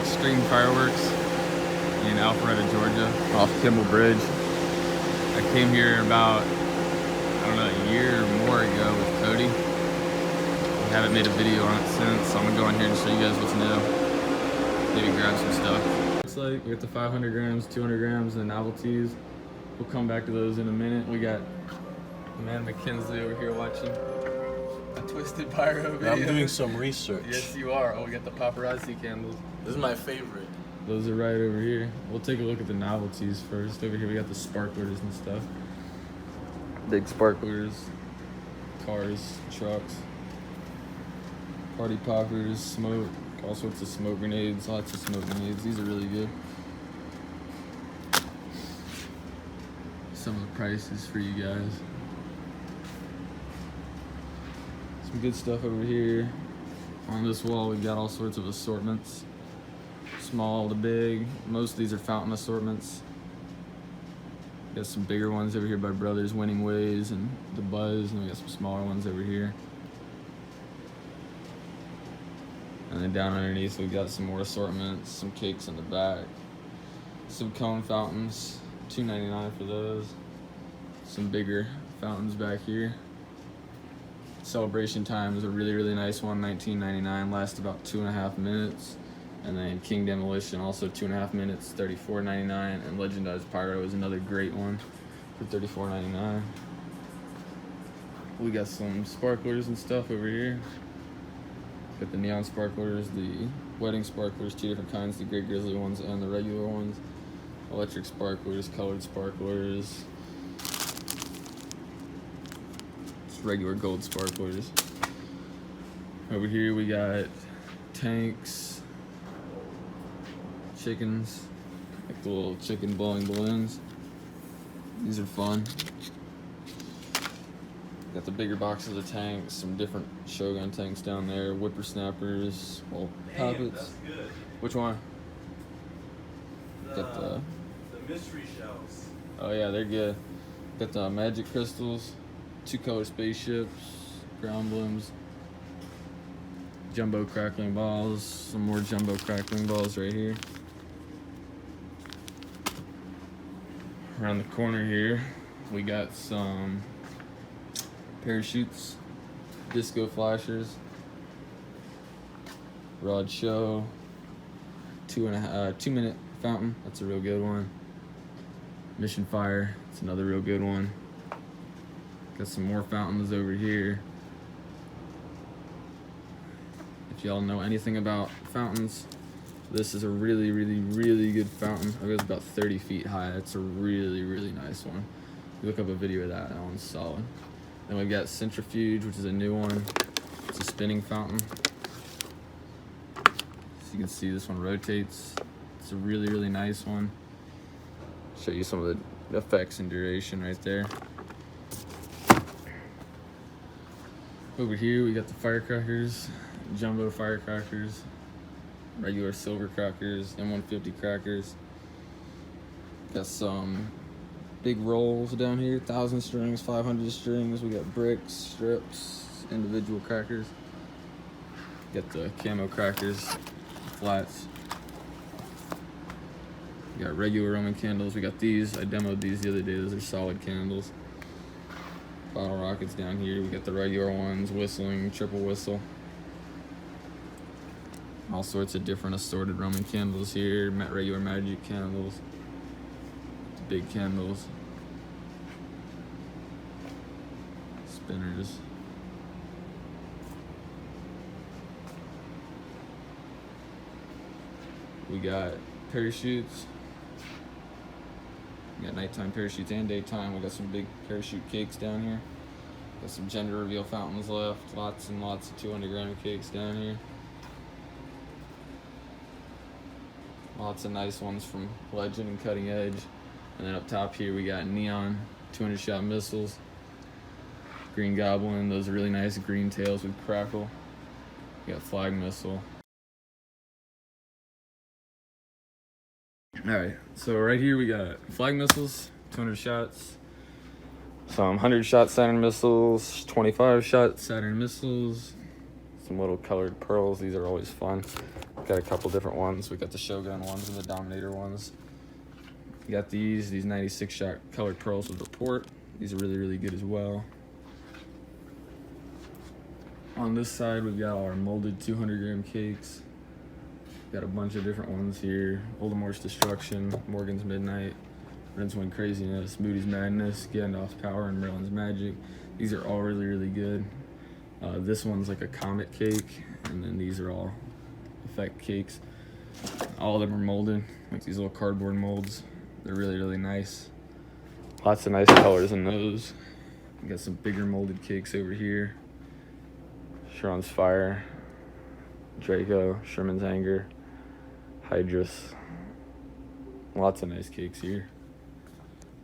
Extreme Fireworks in Alpharetta, Georgia, off Kimball Bridge. I came here about, I don't know, a year or more ago with Cody. I haven't made a video on it since, so I'm gonna go in here and show you guys what's new. Maybe grab some stuff. Looks like we got the 500 grams, 200 grams, and the Novelties. We'll come back to those in a minute. We got man McKinsley over here watching a Twisted Pyro video. I'm doing some research. Yes, you are. Oh, we got the paparazzi candles. This is my favorite. Those are right over here. We'll take a look at the Novelties first. Over here we got the sparklers and stuff. Big sparklers, cars, trucks, party poppers, smoke, all sorts of smoke grenades, lots of smoke grenades. These are really good. Some of the prices for you guys. Some good stuff over here. On this wall we've got all sorts of assortments. Small to big. Most of these are fountain assortments. Got some bigger ones over here by Brothers, Winning Ways and The Buzz, and we got some smaller ones over here. And then down underneath we've got some more assortments, some cakes in the back, some cone fountains, $2.99 for those. Some bigger fountains back here. Celebration Time is a really nice one, $19.99, lasts about 2.5 minutes. And then King Demolition, also 2.5 minutes, $34.99. And Legendized Pyro is another great one for $34.99. We got some sparklers and stuff over here. Got the neon sparklers, the wedding sparklers, 2 different kinds, the Great Grizzly ones and the regular ones. Electric sparklers, colored sparklers. Just regular gold sparklers. Over here we got tanks, chickens, like the little chicken blowing balloons. These are fun. Got the bigger boxes of tanks, some different Shogun tanks down there, whippersnappers, well, puppets. That's good. Which one? Got the mystery shells. Oh yeah, they're good. Got the magic crystals, 2-color spaceships, ground blooms, jumbo crackling balls, some more jumbo crackling balls right here. Around the corner here, we got some parachutes, disco flashers, Rod Show, 2-minute fountain, that's a real good one. Mission Fire, it's another real good one. Got some more fountains over here. If y'all know anything about fountains, this is a really good fountain. It goes about 30 feet high. It's a really nice one. You look up a video of that one's solid. Then we've got Centrifuge, which is a new one. It's a spinning fountain. So you can see this one rotates. It's a really nice one. Show you some of the effects and duration right there. Over here we got the Firecrackers, jumbo Firecrackers, regular silver crackers, M150 crackers. Got some big rolls down here, 1,000 strings, 500 strings. We got bricks, strips, individual crackers. Got the camo crackers, flats. We got regular Roman candles. We got these. I demoed these the other day. Those are solid candles. Bottle rockets down here. We got the regular ones, whistling, triple whistle. All sorts of different assorted Roman candles here. Regular magic candles. Big candles. Spinners. We got parachutes. We got nighttime parachutes and daytime. We got some big parachute cakes down here. Got some gender reveal fountains left. Lots and lots of 200-gram cakes down here. Lots of nice ones from Legend and Cutting Edge. And then up top here we got neon 200-shot missiles. Green Goblin. Those are really nice green tails with crackle. We got flag missile. Alright, so right here we got flag missiles, 200 shots, some 100-shot Saturn missiles, 25-shot Saturn missiles, some little colored pearls. These are always fun. Got a couple different ones. We got the Shogun ones and the Dominator ones. We got these 96 shot colored pearls with the port. These are really, really good as well. On this side, we've got our molded 200 gram cakes. Got a bunch of different ones here. Voldemort's Destruction, Morgan's Midnight, Rincewind Craziness, Moody's Madness, Gandalf's Power, and Merlin's Magic. These are all really, really good. This one's like a comet cake, and then these are all effect cakes. All of them are molded, like these little cardboard molds. They're really, really nice. Lots of nice colors in those. We got some bigger molded cakes over here. Sharon's Fire, Draco, Sherman's Anger, Hydrus. Lots of nice cakes here.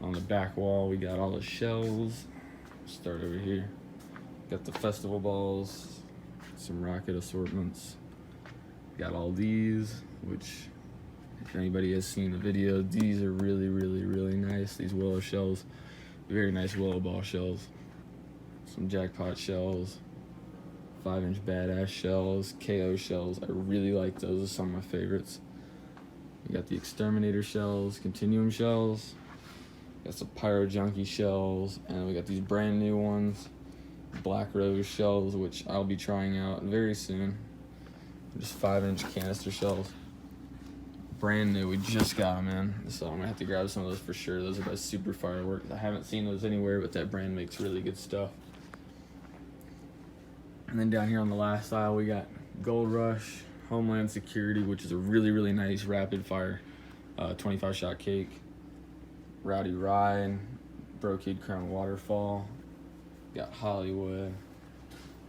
On the back wall, we got all the shells. Start over here. Got the festival balls, some rocket assortments. Got all these, which if anybody has seen the video, these are really, really, really nice. These willow shells, very nice willow ball shells. Some jackpot shells, 5-inch badass shells, KO shells. I really like those. Those are some of my favorites. We got the exterminator shells, continuum shells. Got some pyro junkie shells, and we got these brand new ones, black rose shells, which I'll be trying out very soon. Just 5-inch canister shells. Brand new, we just got them in, so I'm gonna have to grab some of those for sure. Those are by Super Fireworks. I haven't seen those anywhere, but that brand makes really good stuff. And then down here on the last aisle, we got Gold Rush, Homeland Security, which is a really, really nice rapid fire 25 shot cake. Rowdy Ride, Brocade Crown Waterfall. Got Hollywood.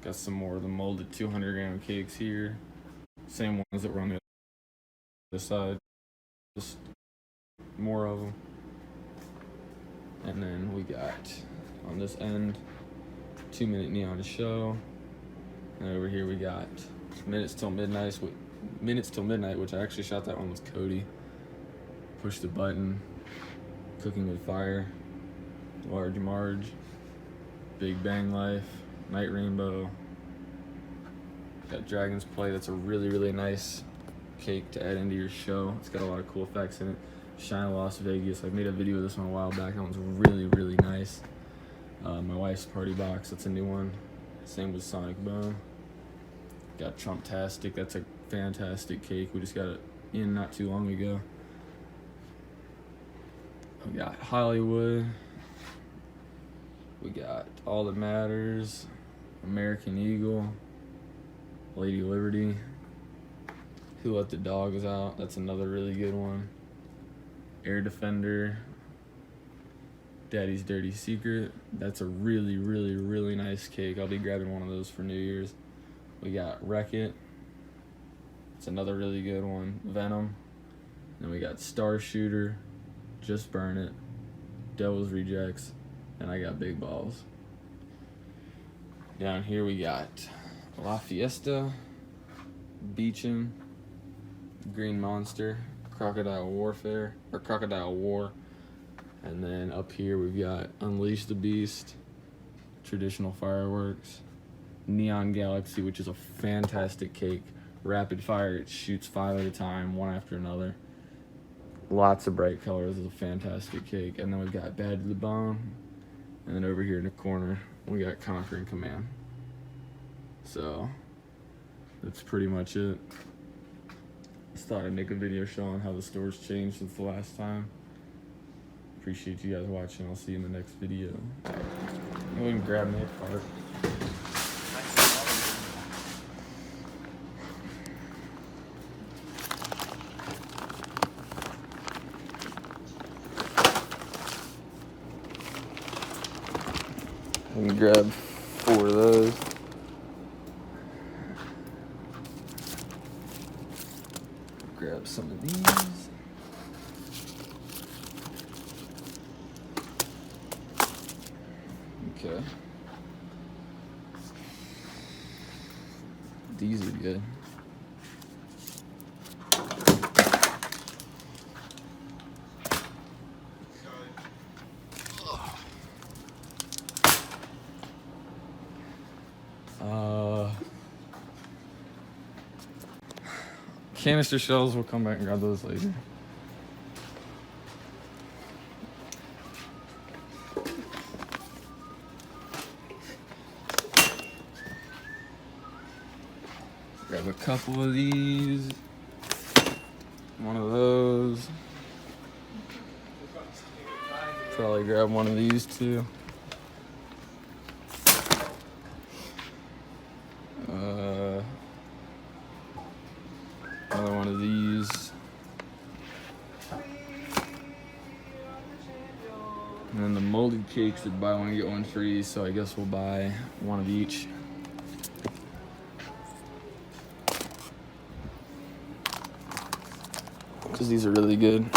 Got some more of the molded 200 gram cakes here. Same ones that were on the other side. Just more of them. And then we got on this end 2-minute neon show. And over here we got Minutes Till Midnight, which I actually shot that one with Cody. Push the button. Cooking with Fire. Large Marge. Big Bang Life. Night Rainbow. Got Dragon's Play. That's a really, really nice cake to add into your show. It's got a lot of cool effects in it. Shine of Las Vegas. I made a video of this one a while back. That one's really, really nice. My wife's party box. That's a new one. Same with Sonic Boom. Got Trumptastic. That's a fantastic cake. We just got it in not too long ago. We got Hollywood. We got All That Matters. American Eagle. Lady Liberty. Who Let the Dogs Out? That's another really good one. Air Defender. Daddy's Dirty Secret. That's a really, really, really nice cake. I'll be grabbing one of those for New Year's. We got Wreck It. It's another really good one. Venom. Then we got Star Shooter. Just Burn It. Devil's Rejects. And I got Big Balls. Down here we got La Fiesta. Beachin. Green Monster. Crocodile Warfare. Or Crocodile War. And then up here we've got Unleash the Beast. Traditional Fireworks. Neon Galaxy, which is a fantastic cake. Rapid fire, it shoots 5 at a time, one after another. Lots of bright colors. It's a fantastic cake. And then we've got Bad to the Bone. And then over here in the corner, we got Conquering Command. So, that's pretty much it. Just thought I'd make a video showing how the store's changed since the last time. Appreciate you guys watching. I'll see you in the next video. Go ahead and grab me a cart. Let me grab 4 of those. Grab some of these. Okay. These are good. Canister shells, we'll come back and grab those later. Grab a couple of these. One of those. Probably grab one of these too. Another one of these. And then the molded cakes are buy one get one free, so I guess we'll buy one of each. Because these are really good.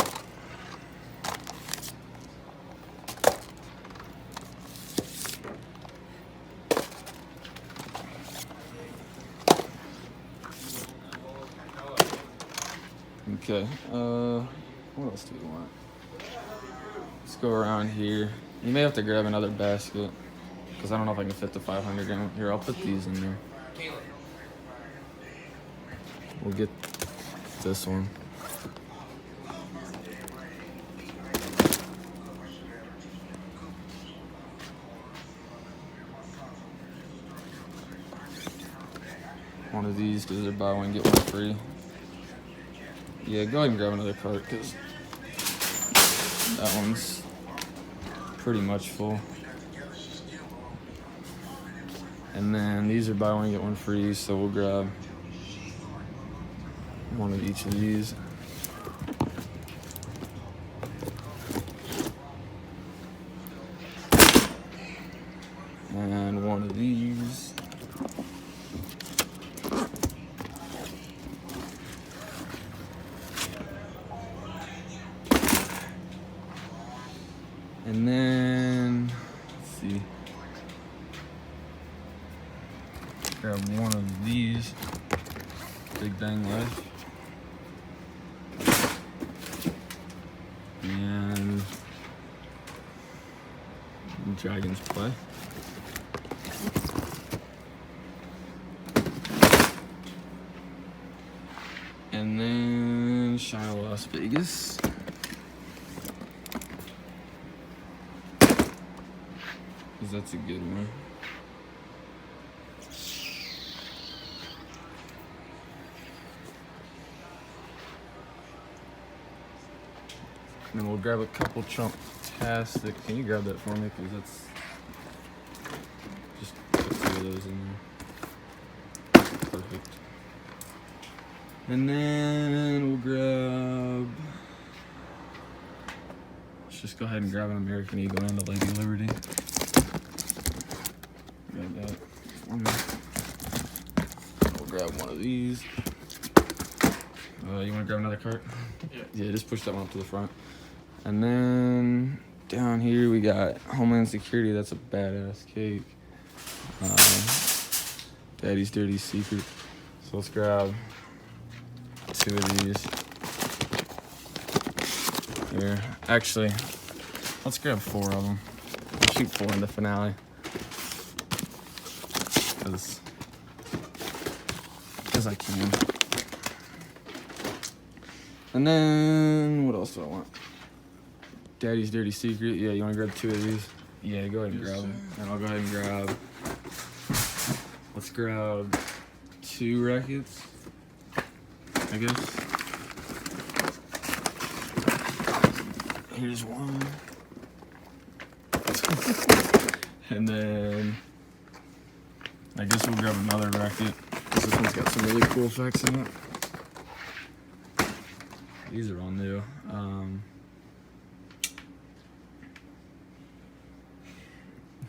Okay, what else do we want? Let's go around here. You may have to grab another basket, because I don't know if I can fit the 500 gram. Here, I'll put these in there. We'll get this one. One of these, because they're buy one, get one free. Yeah, go ahead and grab another cart, because that one's pretty much full. And then these are buy one, get one free, so we'll grab one of each of these. And one of these. And then, let's see, grab one of these, big bang life, and Dragon's Play. And then Shine Las Vegas. That's a good one. And then we'll grab a couple Chunk-tastic. Can you grab that for me? Because that's just put 2 of those in there. Perfect. And then we'll grab. Let's just go ahead and grab an American Eagle and a Lady Liberty. Grab that for me. We'll grab one of these. You want to grab another cart? Yeah, just push that one up to the front. And then down here we got Homeland Security. That's a badass cake. Daddy's Dirty Secret. So let's grab 2 of these. Here. Actually, let's grab 4 of them. I'll shoot 4 in the finale. Because I can. And then, what else do I want? Daddy's Dirty Secret. Yeah, you want to grab 2 of these? Yeah, go ahead and grab them. And I'll go ahead and grab, let's grab 2 rackets, I guess. Here's one. And then I guess we'll grab another racket, because this one's got some really cool effects in it. These are all new.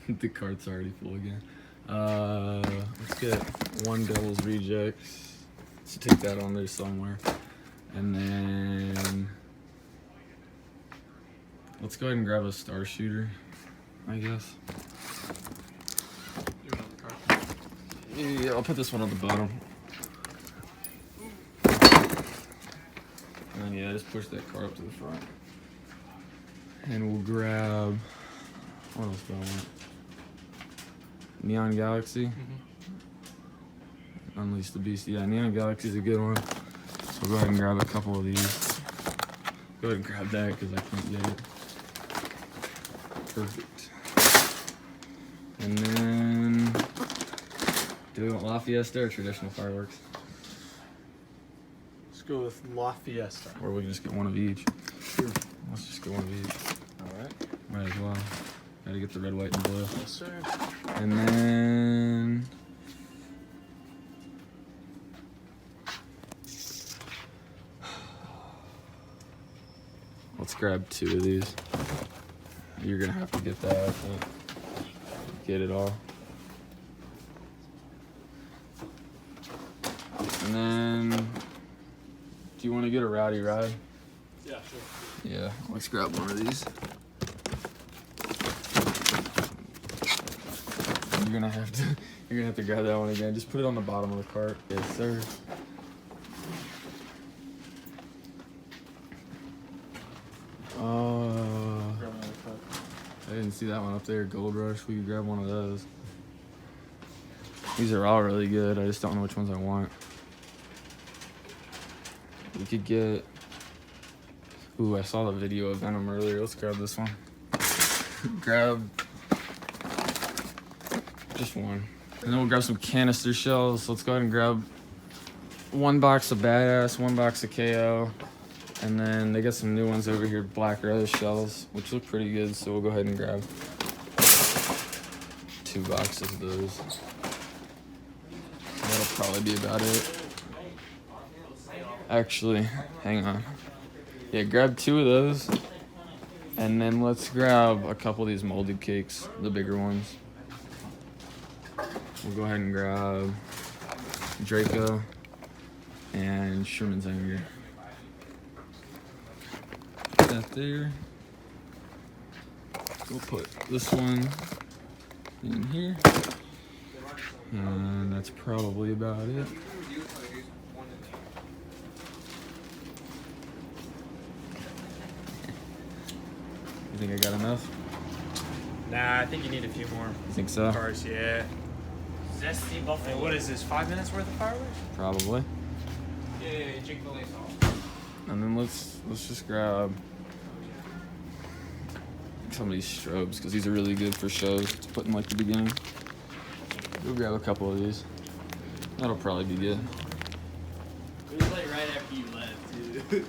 The cart's already full again. Let's get 1 Devil's Rejects. Let's take that on there somewhere. And then let's go ahead and grab a Star Shooter, I guess. Yeah, I'll put this one on the bottom. And then, yeah, just push that car up to the front. And we'll grab, what else do I want? Neon Galaxy. Unleash the Beast. Yeah, Neon Galaxy's a good one. So go ahead and grab a couple of these. Go ahead and grab that because I can't get it. Perfect. And then, do we want La Fiesta or traditional fireworks? Let's go with La Fiesta. Or we can just get one of each. Sure. Let's just get one of each. Alright. Might as well. Gotta get the red, white, and blue. Yes, sir. And then let's grab 2 of these. You're gonna have to get that. I can't get it all. And then, do you want to get a rowdy ride? Yeah, sure. Yeah, let's grab one of these. You're gonna have to grab that one again. Just put it on the bottom of the cart. Yes, sir. I didn't see that one up there. Gold Rush. We could grab one of those. These are all really good. I just don't know which ones I want. We could get. Ooh, I saw the video of Venom earlier. Let's grab this one. Grab just one. And then we'll grab some canister shells. Let's go ahead and grab 1 box of Badass, 1 box of KO. And then they got some new ones over here, Black Rose shells, which look pretty good. So we'll go ahead and grab 2 boxes of those. That'll probably be about it. Actually, hang on. Yeah, grab 2 of those. And then let's grab a couple of these molded cakes, the bigger ones. We'll go ahead and grab Draco and Sherman's Anger. Put that there. We'll put this one in here. And that's probably about it. You think I got enough? Nah, I think you need a few more You think so? cars, yeah. Zesty buffalo. Hey, what is this, 5 minutes worth of fireworks? Probably. Yeah, Chick-fil-A sauce. And then let's just grab some of these strobes because these are really good for shows to put in like the beginning. We'll grab a couple of these. That'll probably be good. It was like right after you left, too.